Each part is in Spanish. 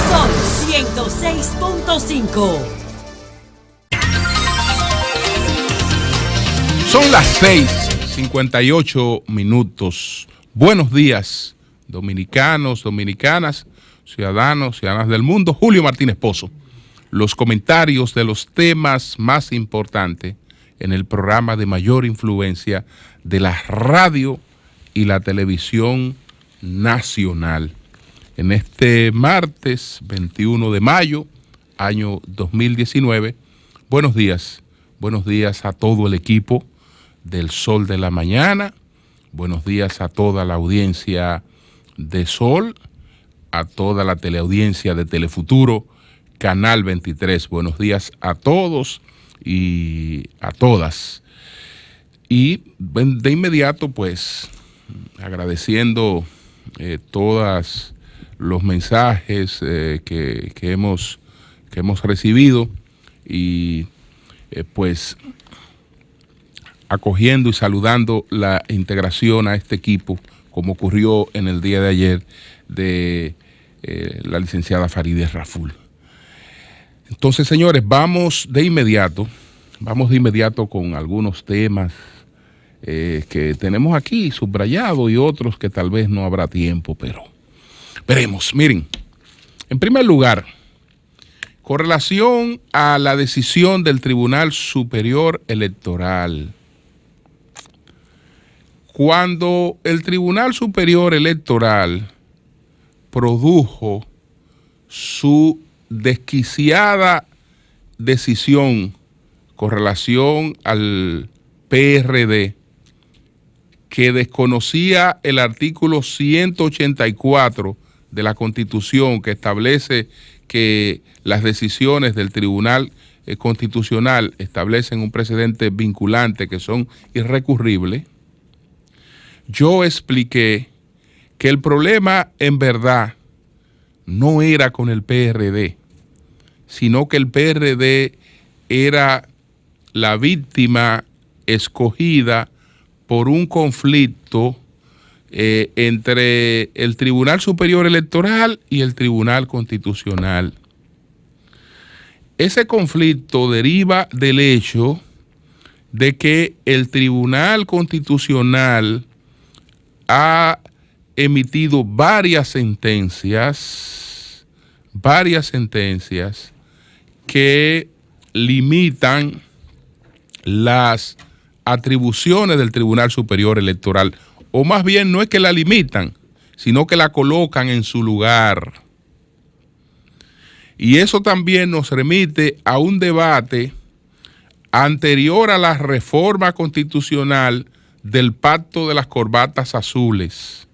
Sol 106.5. Son las 6:58. Buenos días, dominicanos, dominicanas, ciudadanos, ciudadanas del mundo. Julio Martínez Pozo. Los comentarios de los temas más importantes en el programa de mayor influencia de la radio y la televisión nacional. En este martes 21 de mayo, año 2019, buenos días a todo el equipo del Sol de la Mañana, buenos días a toda la audiencia de Sol, a toda la teleaudiencia de Telefuturo, Canal 23, buenos días a todos y a todas. Y de inmediato, pues, agradeciendo todos los mensajes que hemos recibido y pues acogiendo y saludando la integración a este equipo, como ocurrió en el día de ayer, de la licenciada Farideh Raful. Entonces, señores, vamos de inmediato con algunos temas que tenemos aquí subrayados y otros que tal vez no habrá tiempo, pero veremos. Miren, en primer lugar, con relación a la decisión del Tribunal Superior Electoral, cuando el Tribunal Superior Electoral produjo su desquiciada decisión con relación al PRD, que desconocía el artículo 184 de la Constitución, que establece que las decisiones del Tribunal Constitucional establecen un precedente vinculante que son irrecurribles, yo expliqué que el problema en verdad no era con el PRD, sino que el PRD era la víctima escogida por un conflicto entre el Tribunal Superior Electoral y el Tribunal Constitucional. Ese conflicto deriva del hecho de que el Tribunal Constitucional ha emitido varias sentencias que limitan las atribuciones del Tribunal Superior Electoral, o más bien no es que la limitan, sino que la colocan en su lugar. Y eso también nos remite a un debate anterior a la reforma constitucional del Pacto de las Corbatas Azules,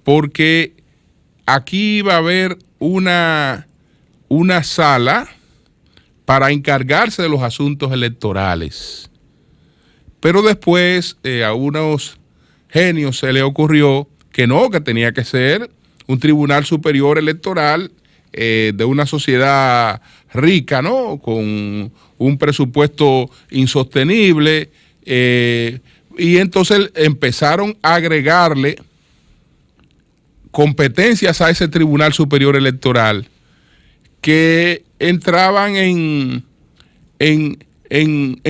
porque aquí iba a haber una sala para encargarse de los asuntos electorales. Pero después a unos genios se le ocurrió que no, que tenía que ser un Tribunal Superior Electoral de una sociedad rica, ¿no? Con un presupuesto insostenible, y entonces empezaron a agregarle competencias a ese Tribunal Superior Electoral que entraban en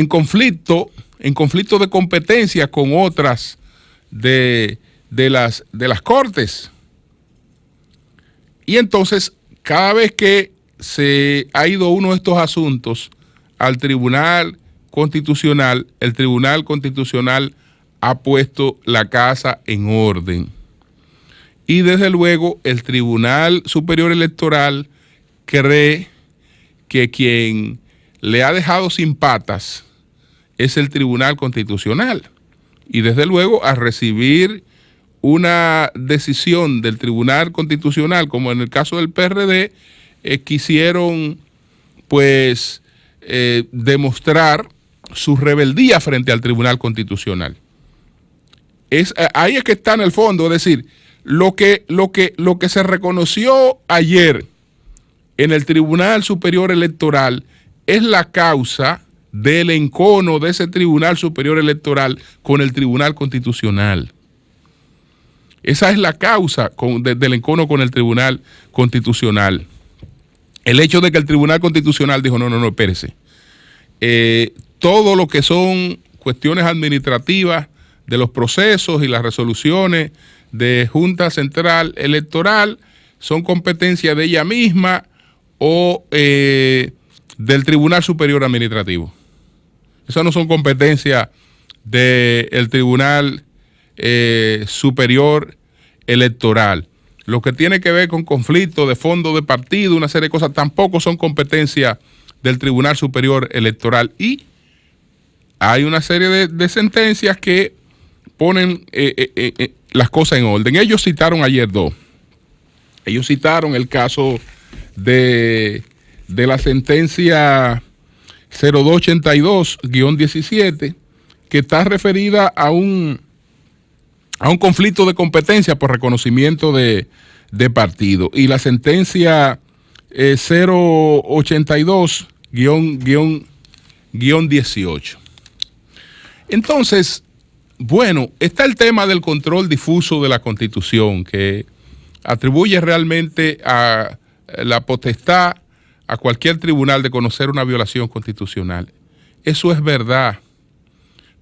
conflicto de competencia con otras de las cortes. Y entonces, cada vez que se ha ido uno de estos asuntos al Tribunal Constitucional, el Tribunal Constitucional ha puesto la casa en orden. Y desde luego el Tribunal Superior Electoral cree que quien le ha dejado sin patas es el Tribunal Constitucional. Y desde luego, al recibir una decisión del Tribunal Constitucional, como en el caso del PRD, quisieron pues demostrar su rebeldía frente al Tribunal Constitucional. Ahí es que está en el fondo, es decir, lo que se reconoció ayer en el Tribunal Superior Electoral es la causa del encono de ese Tribunal Superior Electoral con el Tribunal Constitucional. Esa es la causa del encono con el Tribunal Constitucional. el hecho de que el Tribunal Constitucional dijo, no, espérese. Todo lo que son cuestiones administrativas de los procesos y las resoluciones de Junta Central Electoral son competencia de ella misma o del Tribunal Superior Administrativo. Esas no son competencias del Tribunal Superior Electoral. Lo que tiene que ver con conflictos de fondo de partido, una serie de cosas, tampoco son competencia del Tribunal Superior Electoral. Y hay una serie de sentencias que ponen las cosas en orden. Ellos citaron ayer dos. Ellos citaron el caso de la sentencia 0282-17, que está referida a un conflicto de competencia por reconocimiento de partido. Y la sentencia 082-18. Entonces, bueno, está el tema del control difuso de la Constitución, que atribuye realmente a la potestad a cualquier tribunal de conocer una violación constitucional. Eso es verdad,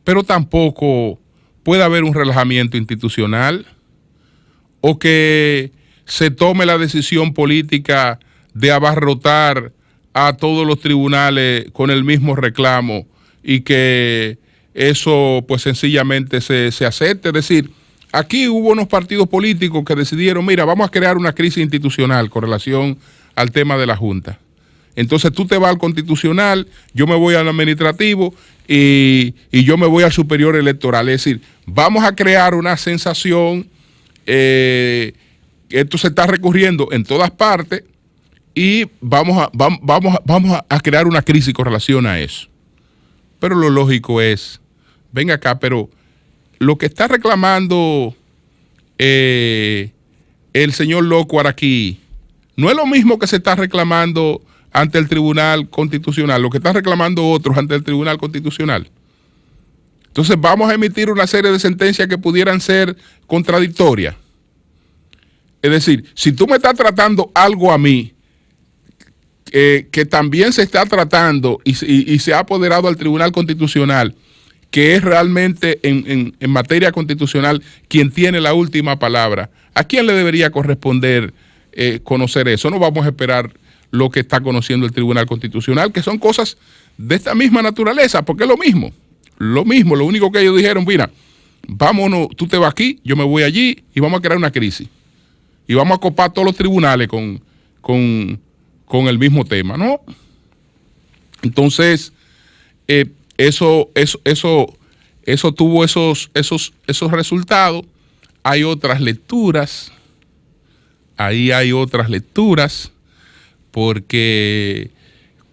pero tampoco puede haber un relajamiento institucional o que se tome la decisión política de abarrotar a todos los tribunales con el mismo reclamo y que eso pues sencillamente se acepte. Es decir, aquí hubo unos partidos políticos que decidieron, mira, vamos a crear una crisis institucional con relación al tema de la Junta. Entonces tú te vas al Constitucional, yo me voy al administrativo y yo me voy al Superior Electoral. Es decir, vamos a crear una sensación, esto se está recurriendo en todas partes y vamos a crear una crisis con relación a eso. Pero lo lógico es, venga acá, pero lo que está reclamando el señor Lockhart aquí no es lo mismo que se está reclamando ante el Tribunal Constitucional, lo que están reclamando otros ante el Tribunal Constitucional. Entonces vamos a emitir una serie de sentencias que pudieran ser contradictorias. Es decir, si tú me estás tratando algo a mí, que también se está tratando y se ha apoderado al Tribunal Constitucional, que es realmente en materia constitucional quien tiene la última palabra, ¿a quién le debería corresponder conocer eso? No vamos a esperar lo que está conociendo el Tribunal Constitucional, que son cosas de esta misma naturaleza, porque es lo mismo, lo único que ellos dijeron, mira, vámonos, tú te vas aquí, yo me voy allí y vamos a crear una crisis. Y vamos a copar todos los tribunales con el mismo tema, ¿no? Entonces, eso tuvo esos resultados. Hay otras lecturas, porque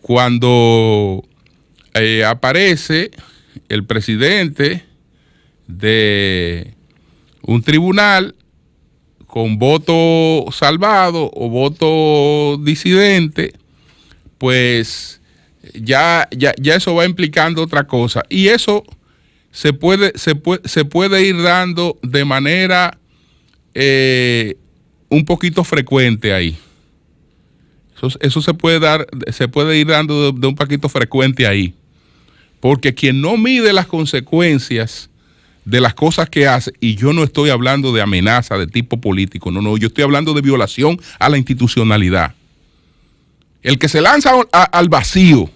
cuando aparece el presidente de un tribunal con voto salvado o voto disidente, pues ya eso va implicando otra cosa. Y eso se puede ir dando de manera un poquito frecuente ahí. Eso se puede ir dando de un poquito frecuente ahí. Porque quien no mide las consecuencias de las cosas que hace, y yo no estoy hablando de amenaza de tipo político, no, yo estoy hablando de violación a la institucionalidad. El que se lanza al vacío,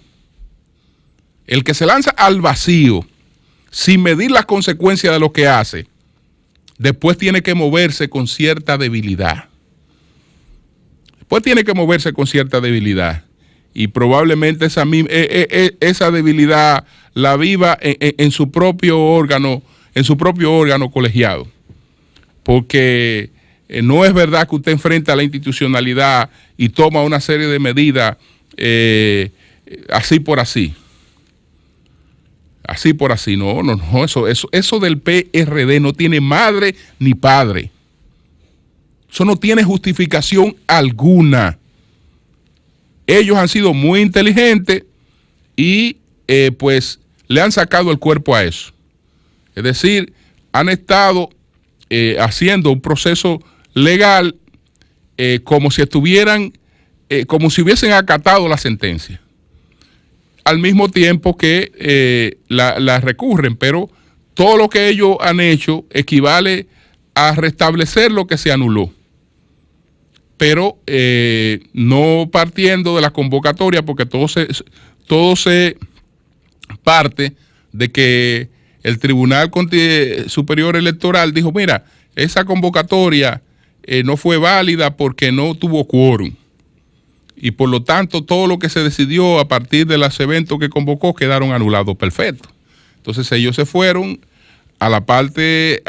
sin medir las consecuencias de lo que hace, después tiene que moverse con cierta debilidad. Y probablemente esa debilidad la viva en su propio órgano, colegiado. Porque no es verdad que usted enfrenta a la institucionalidad y toma una serie de medidas así por así. No, eso del PRD no tiene madre ni padre. Eso no tiene justificación alguna. Ellos han sido muy inteligentes y pues le han sacado el cuerpo a eso. Es decir, han estado haciendo un proceso legal como si estuvieran como si hubiesen acatado la sentencia, al mismo tiempo que la recurren, pero todo lo que ellos han hecho equivale a restablecer lo que se anuló, pero no partiendo de la convocatoria, porque todo se parte de que el Tribunal Superior Electoral dijo, mira, esa convocatoria no fue válida porque no tuvo quórum, y por lo tanto todo lo que se decidió a partir de los eventos que convocó quedaron anulados. Perfecto. Entonces ellos se fueron a la parte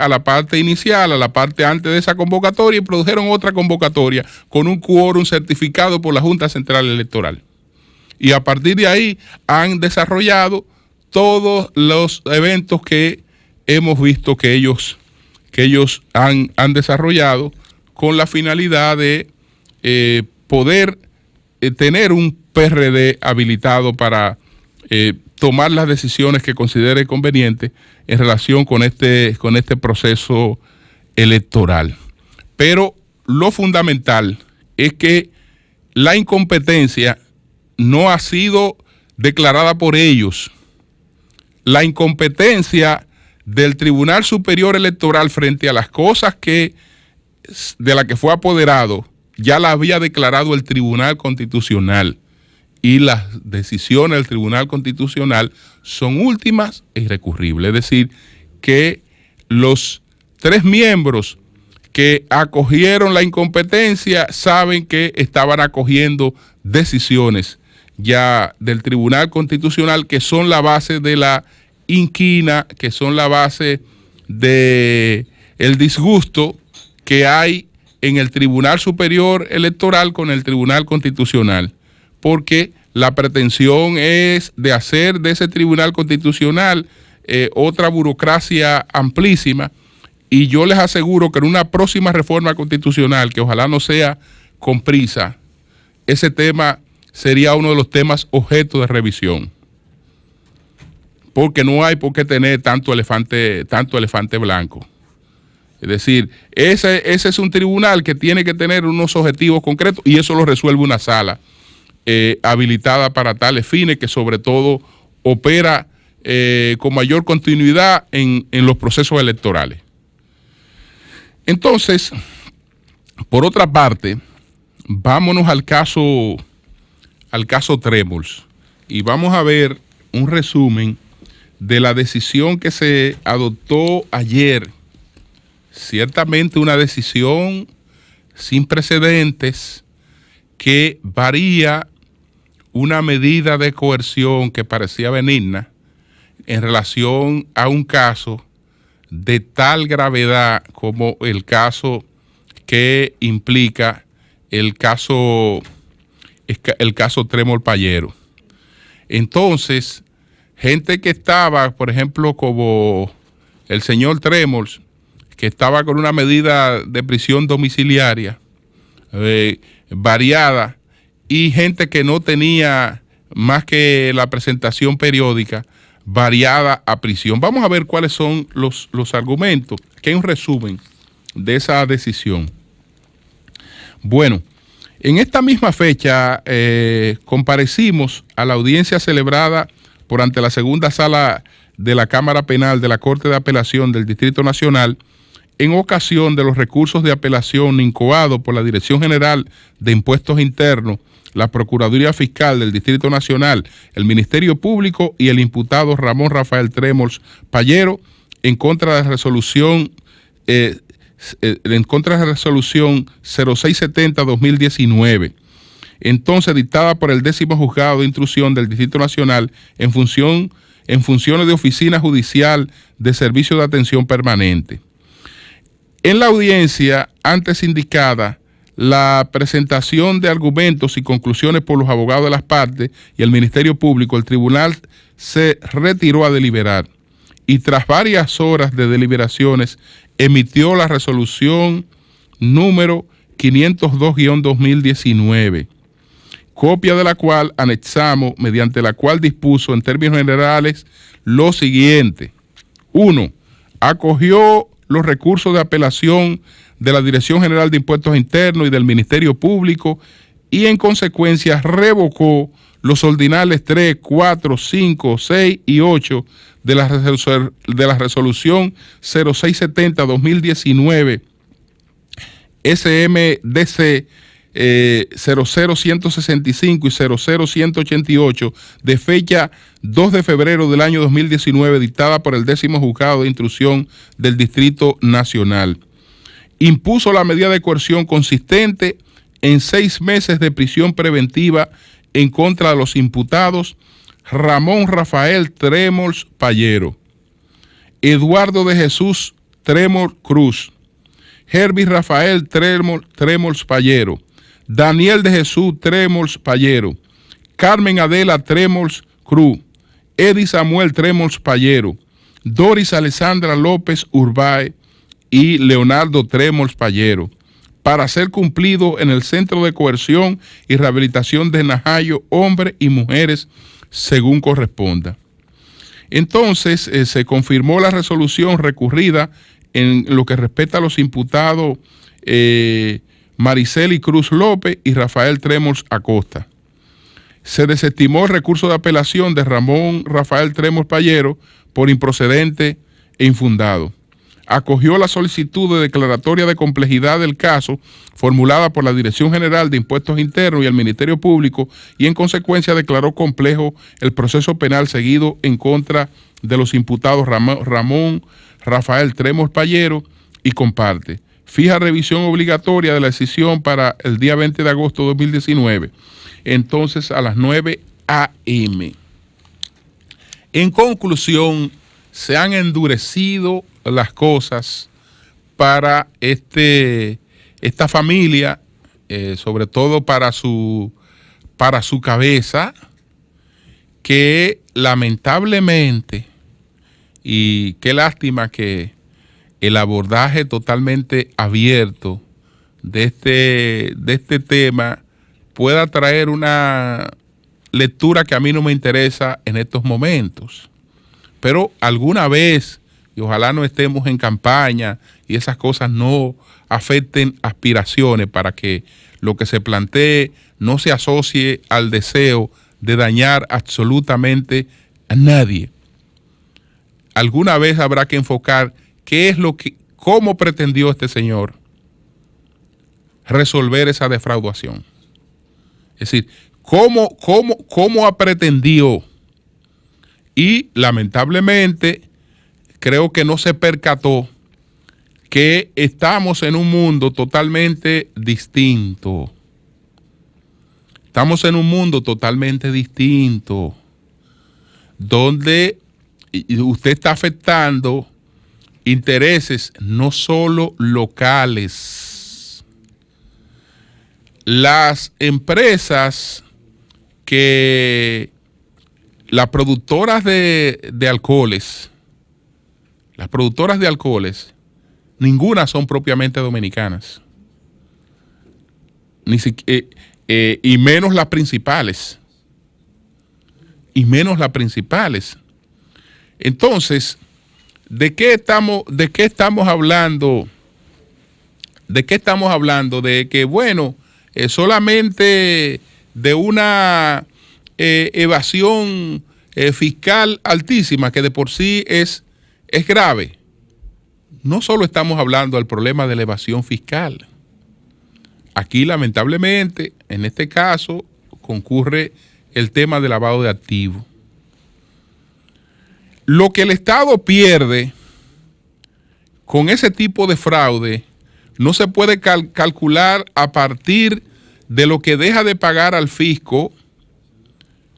inicial, a la parte antes de esa convocatoria, y produjeron otra convocatoria con un quórum certificado por la Junta Central Electoral. Y a partir de ahí han desarrollado todos los eventos que hemos visto que ellos han desarrollado con la finalidad de poder tener un PRD habilitado para tomar las decisiones que considere convenientes en relación con este proceso electoral. Pero lo fundamental es que la incompetencia no ha sido declarada por ellos. La incompetencia del Tribunal Superior Electoral frente a las cosas de las que fue apoderado ya la había declarado el Tribunal Constitucional, y las decisiones del Tribunal Constitucional son últimas e irrecurribles. Es decir, que los 3 miembros que acogieron la incompetencia saben que estaban acogiendo decisiones ya del Tribunal Constitucional, que son la base de la inquina, que son la base de el disgusto que hay en el Tribunal Superior Electoral con el Tribunal Constitucional, porque la pretensión es de hacer de ese Tribunal Constitucional otra burocracia amplísima, y yo les aseguro que en una próxima reforma constitucional, que ojalá no sea con prisa, ese tema sería uno de los temas objeto de revisión, porque no hay por qué tener tanto elefante blanco. Es decir, ese es un tribunal que tiene que tener unos objetivos concretos, y eso lo resuelve una sala habilitada para tales fines, que sobre todo opera con mayor continuidad en los procesos electorales. Entonces, por otra parte, vámonos al caso Tremors, y vamos a ver un resumen de la decisión que se adoptó ayer. Ciertamente una decisión sin precedentes, que varía una medida de coerción que parecía benigna en relación a un caso de tal gravedad como el caso que implica el caso Tremors Payero. Entonces, gente que estaba, por ejemplo, como el señor Tremors, que estaba con una medida de prisión domiciliaria variada, y gente que no tenía más que la presentación periódica variada a prisión. Vamos a ver cuáles son los argumentos, que hay un resumen de esa decisión. Bueno, en esta misma fecha comparecimos a la audiencia celebrada ante la segunda sala de la Cámara Penal de la Corte de Apelación del Distrito Nacional, en ocasión de los recursos de apelación incoados por la Dirección General de Impuestos Internos, la Procuraduría Fiscal del Distrito Nacional, el Ministerio Público y el imputado Ramón Rafael Tremors Payero, en contra de la resolución 0670-2019, entonces dictada por el 10º Juzgado de Instrucción del Distrito Nacional en funciones de Oficina Judicial de Servicio de Atención Permanente. En la audiencia antes indicada, la presentación de argumentos y conclusiones por los abogados de las partes y el Ministerio Público, el tribunal se retiró a deliberar, y tras varias horas de deliberaciones emitió la resolución número 502-2019, copia de la cual anexamos, mediante la cual dispuso en términos generales lo siguiente. 1. Acogió los recursos de apelación de la Dirección General de Impuestos Internos y del Ministerio Público y en consecuencia revocó los ordinales 3, 4, 5, 6 y 8 de la resolución 0670-2019 SMDC 00165 y 00188 de fecha 2 de febrero del año 2019, dictada por el 10º Juzgado de Instrucción del Distrito Nacional. Impuso la medida de coerción consistente en 6 meses de prisión preventiva en contra de los imputados Ramón Rafael Trémols Payero, Eduardo de Jesús Trémols Cruz, Herbie Rafael Trémols Payero, Daniel de Jesús Trémols Payero, Carmen Adela Trémols Cruz, Eddie Samuel Trémols Payero, Doris Alessandra López Urbáez y Leonardo Trémols Payero, para ser cumplido en el Centro de Coerción y Rehabilitación de Najayo, hombres y mujeres, según corresponda. Entonces, se confirmó la resolución recurrida en lo que respecta a los imputados Mariceli Cruz López y Rafael Trémols Acosta. Se desestimó el recurso de apelación de Ramón Rafael Trémols Payero por improcedente e infundado. Acogió la solicitud de declaratoria de complejidad del caso formulada por la Dirección General de Impuestos Internos y el Ministerio Público y en consecuencia declaró complejo el proceso penal seguido en contra de los imputados Ramón Rafael Trémols Payero y comparte. Fija revisión obligatoria de la decisión para el día 20 de agosto de 2019, entonces a las 9 a.m. En conclusión, se han endurecido las cosas para esta familia, sobre todo para su cabeza, que lamentablemente, y qué lástima que el abordaje totalmente abierto de este tema pueda traer una lectura que a mí no me interesa en estos momentos. Pero alguna vez, y ojalá no estemos en campaña y esas cosas no afecten aspiraciones para que lo que se plantee no se asocie al deseo de dañar absolutamente a nadie. Alguna vez habrá que enfocar cómo pretendió este señor resolver esa defraudación. Es decir, cómo ha pretendido. Y lamentablemente creo que no se percató que estamos en un mundo totalmente distinto. Estamos en un mundo totalmente distinto, donde usted está afectando intereses no solo locales. Las empresas las productoras de alcoholes, ninguna son propiamente dominicanas. Y menos las principales. Entonces, ¿de qué estamos hablando? ¿De qué estamos hablando? De que, bueno, solamente de una evasión fiscal altísima, que de por sí es grave. No solo estamos hablando del problema de la evasión fiscal. Aquí, lamentablemente, en este caso, concurre el tema del lavado de activos. Lo que el Estado pierde con ese tipo de fraude no se puede calcular a partir de lo que deja de pagar al fisco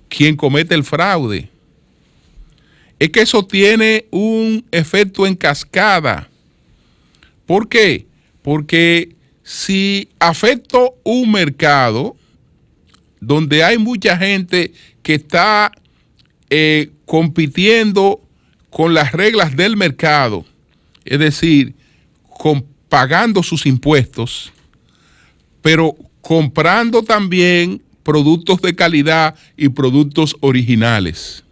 quien comete el fraude. Es que eso tiene un efecto en cascada. ¿Por qué? Porque si afecto un mercado donde hay mucha gente que está compitiendo con las reglas del mercado, es decir, pagando sus impuestos, pero comprando también productos de calidad y productos originales.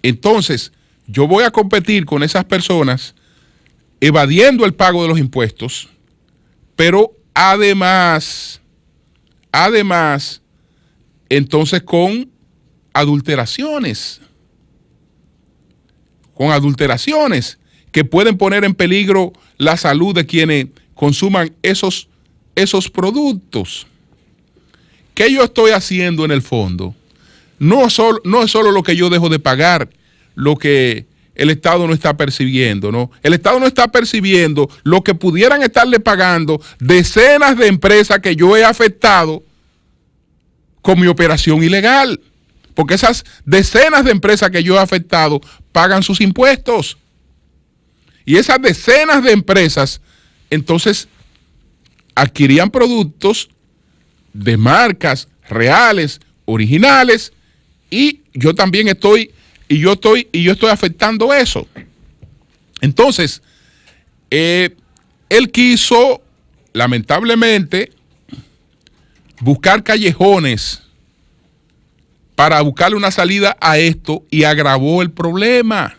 Entonces, yo voy a competir con esas personas evadiendo el pago de los impuestos, pero además además, entonces con adulteraciones que pueden poner en peligro la salud de quienes consuman esos productos. ¿Qué yo estoy haciendo en el fondo? No es solo lo que yo dejo de pagar, lo que el Estado no está percibiendo, ¿no? El Estado no está percibiendo lo que pudieran estarle pagando decenas de empresas que yo he afectado con mi operación ilegal. Porque esas decenas de empresas que yo he afectado pagan sus impuestos. Y esas decenas de empresas, entonces, adquirían productos de marcas reales, originales, y yo también estoy afectando eso. Entonces, él quiso, lamentablemente, buscar callejones para buscarle una salida a esto y agravó el problema.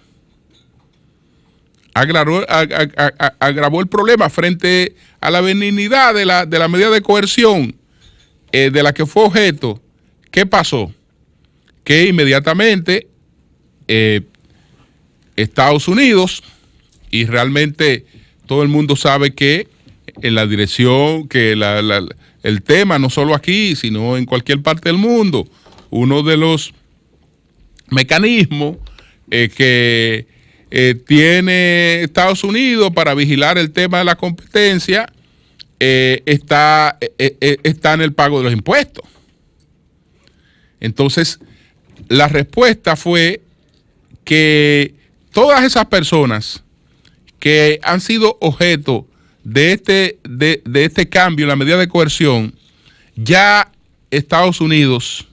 Agravó el problema frente a la benignidad de la medida de coerción de la que fue objeto. ¿Qué pasó? Que inmediatamente Estados Unidos, y realmente todo el mundo sabe que en la dirección, que el tema no solo aquí, sino en cualquier parte del mundo, uno de los mecanismos que tiene Estados Unidos para vigilar el tema de la competencia está en el pago de los impuestos. Entonces, la respuesta fue que todas esas personas que han sido objeto de este cambio en la medida de coerción, ya Estados Unidos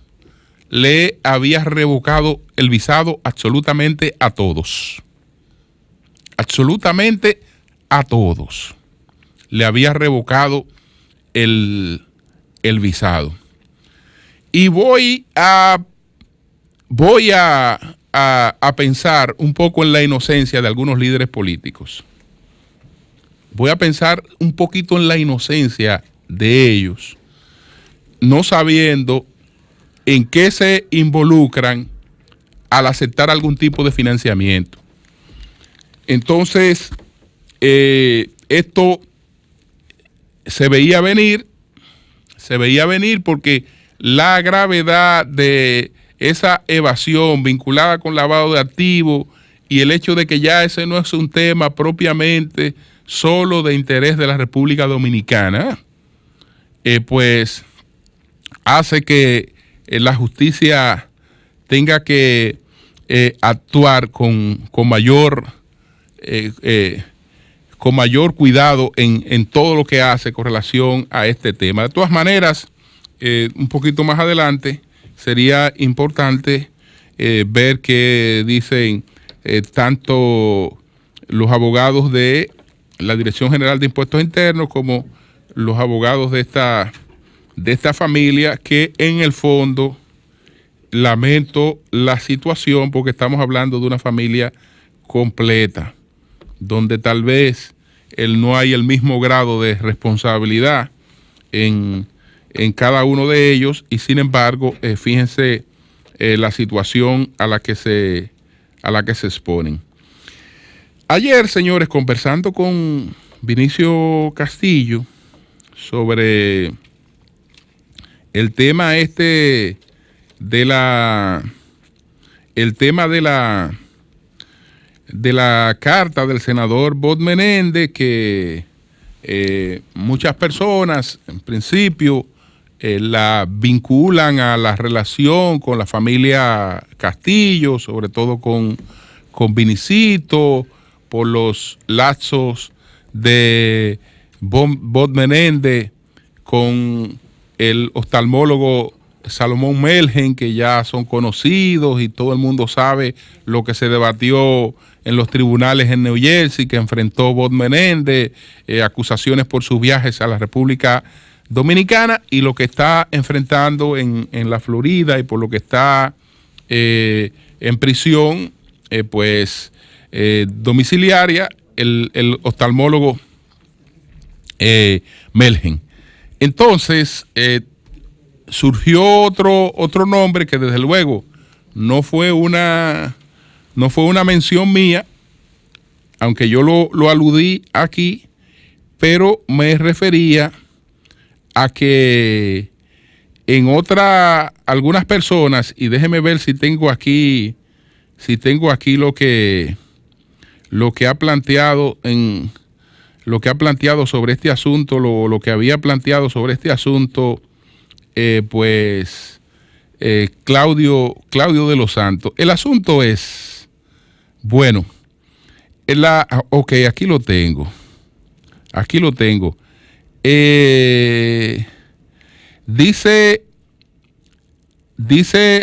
le había revocado el visado absolutamente a todos. Absolutamente a todos. Le había revocado el visado. Y voy a pensar un poco en la inocencia de algunos líderes políticos. Voy a pensar un poquito en la inocencia de ellos, no sabiendo en qué se involucran al aceptar algún tipo de financiamiento. Entonces, esto se veía venir porque la gravedad de esa evasión vinculada con lavado de activos y el hecho de que ya ese no es un tema propiamente solo de interés de la República Dominicana, pues hace que la justicia tenga que actuar con mayor cuidado en todo lo que hace con relación a este tema. De todas maneras, un poquito más adelante sería importante ver qué dicen tanto los abogados de la Dirección General de Impuestos Internos como los abogados de esta familia, que en el fondo lamento la situación porque estamos hablando de una familia completa, donde tal vez no hay el mismo grado de responsabilidad en cada uno de ellos, y sin embargo, fíjense la situación a la que se exponen. Ayer, señores, conversando con Vinicio Castillo sobre el tema de la carta del senador Bob Menéndez, que muchas personas en principio la vinculan a la relación con la familia Castillo, sobre todo con Vinicito, por los lazos de Bob Menéndez con el oftalmólogo Salomón Melgen, que ya son conocidos y todo el mundo sabe lo que se debatió en los tribunales en New Jersey, que enfrentó Bob Menéndez, acusaciones por sus viajes a la República Dominicana, y lo que está enfrentando en la Florida, y por lo que está en prisión, domiciliaria, el oftalmólogo Melgen. Entonces, surgió otro nombre que desde luego no fue una mención mía, aunque yo lo aludí aquí, pero me refería a que en algunas personas, y déjeme ver si tengo aquí lo que ha planteado sobre este asunto, lo que había planteado sobre este asunto, Claudio de los Santos. El asunto es, bueno, ok, aquí lo tengo. Dice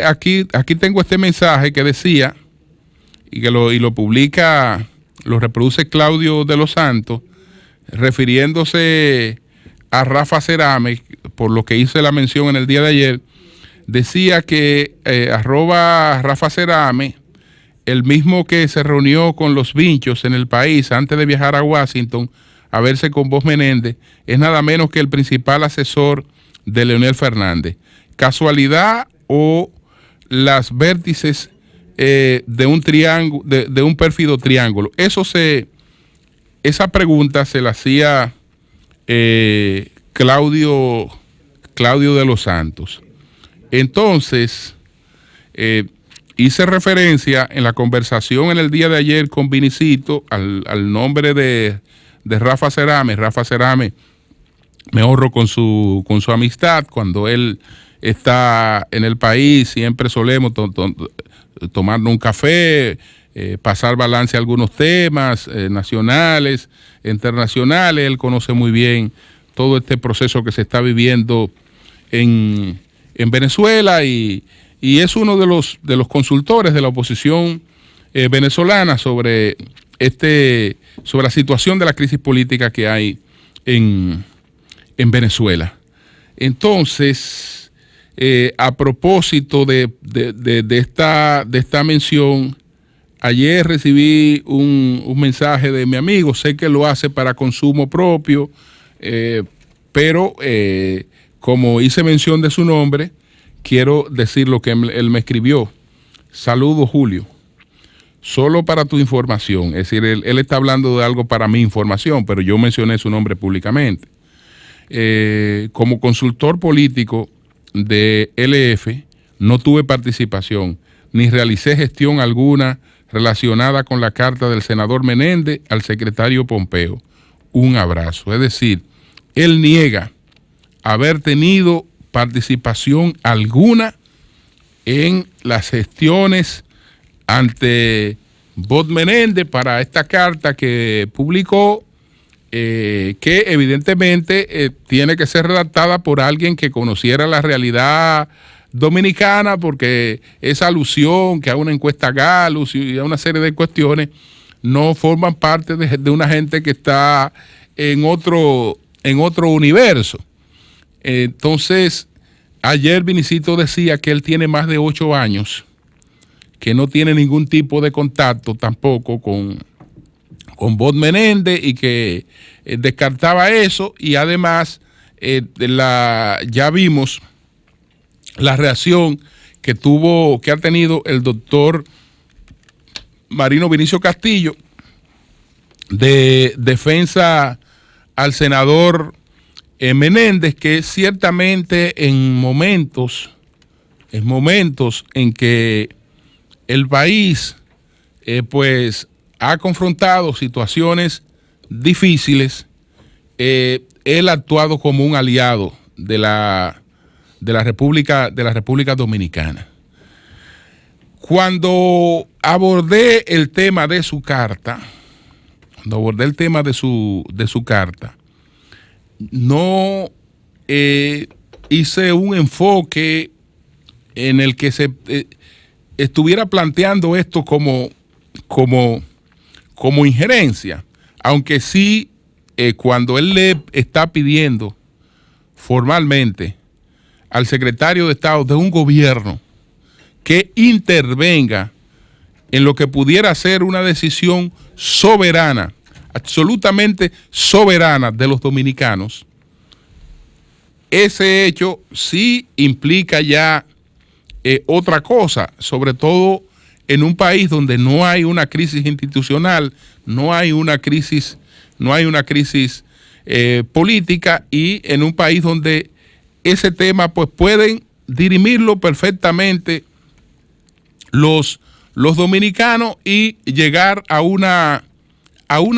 aquí tengo este mensaje que decía, y lo publica, lo reproduce Claudio de los Santos, refiriéndose a Rafa Cerame, por lo que hice la mención en el día de ayer. Decía que arroba Rafa Cerame, el mismo que se reunió con los vinchos en el país antes de viajar a Washington a verse con Bob Menéndez, es nada menos que el principal asesor de Leonel Fernández. ¿Casualidad o las vértices de un triángulo, de un pérfido triángulo? Esa pregunta se la hacía Claudio de los Santos. Entonces, hice referencia en la conversación en el día de ayer con Vinicito al nombre de Rafa Cerame. Rafa Cerame, me honro con su amistad. Cuando él está en el país, siempre solemos tomarnos un café, pasar balance a algunos temas nacionales, internacionales. Él conoce muy bien todo este proceso que se está viviendo en Venezuela y es uno de los consultores de la oposición venezolana sobre la situación de la crisis política que hay en Venezuela. Entonces, a propósito de esta mención, ayer recibí un mensaje de mi amigo. Sé que lo hace para consumo propio, pero como hice mención de su nombre, quiero decir lo que él me escribió. Saludos, Julio. Solo para tu información. Es decir, él está hablando de algo para mi información, pero yo mencioné su nombre públicamente. Como consultor político de LF, no tuve participación, ni realicé gestión alguna relacionada con la carta del senador Menéndez al secretario Pompeo. Un abrazo. Es decir, él niega haber tenido participación alguna en las gestiones ante Bob Menéndez para esta carta que publicó, que evidentemente tiene que ser redactada por alguien que conociera la realidad dominicana, porque esa alusión que a una encuesta Gallus y a una serie de cuestiones no forman parte de una gente que está en otro universo. Entonces, ayer Vinicito decía que él tiene más de 8 años, que no tiene ningún tipo de contacto tampoco con Bob Menéndez y que descartaba eso, y además ya vimos la reacción que ha tenido el doctor Marino Vinicio Castillo de defensa al senador Menéndez, que ciertamente en momentos en que el país ha confrontado situaciones difíciles, él ha actuado como un aliado de la República Dominicana. Cuando abordé el tema de su carta, no hice un enfoque en el que se estuviera planteando esto como injerencia, aunque sí, cuando él le está pidiendo formalmente al secretario de Estado de un gobierno que intervenga en lo que pudiera ser una decisión soberana, absolutamente soberana de los dominicanos, ese hecho sí implica ya otra cosa, sobre todo en un país donde no hay una crisis institucional, no hay una crisis política, y en un país donde ese tema pues pueden dirimirlo perfectamente los dominicanos y llegar a una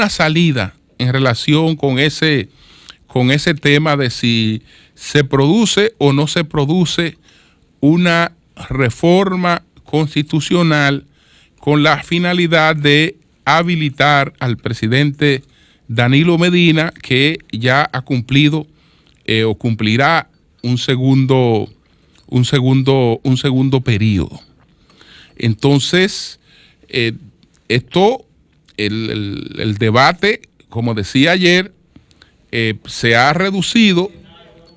salida en relación con ese tema de si se produce o no se produce una reforma constitucional con la finalidad de habilitar al presidente Danilo Medina, que ya ha cumplido o cumplirá un segundo periodo. Entonces, el debate, como decía ayer, se ha reducido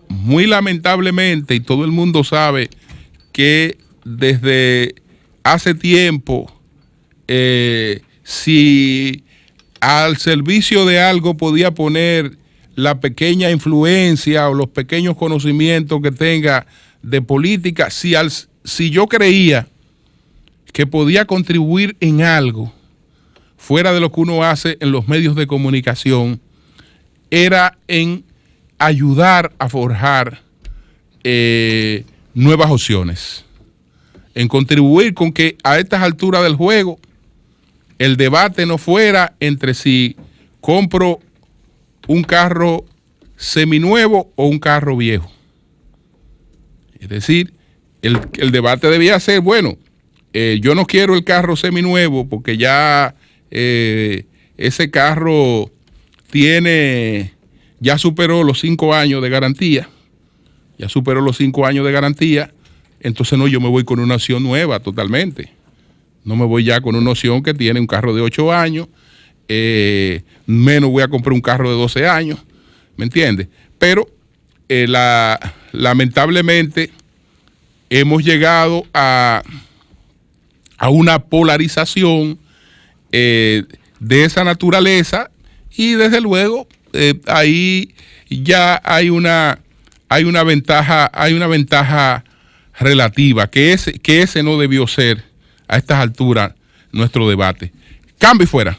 muy lamentablemente, y todo el mundo sabe que desde hace tiempo, si al servicio de algo podía poner la pequeña influencia o los pequeños conocimientos que tenga de política, si yo creía que podía contribuir en algo fuera de lo que uno hace en los medios de comunicación, era en ayudar a forjar nuevas opciones, en contribuir con que a estas alturas del juego el debate no fuera entre si compro un carro seminuevo o un carro viejo. Es decir, el debate debía ser, bueno, yo no quiero el carro seminuevo porque ya ese carro ya superó los 5 años de garantía. Entonces no, yo me voy con una opción nueva totalmente. No me voy ya con una opción que tiene un carro de 8 años, menos voy a comprar un carro de 12 años, ¿me entiendes? Pero lamentablemente hemos llegado a una polarización de esa naturaleza, y desde luego ahí ya hay una ventaja relativa, que ese no debió ser a estas alturas nuestro debate. Cambio y fuera.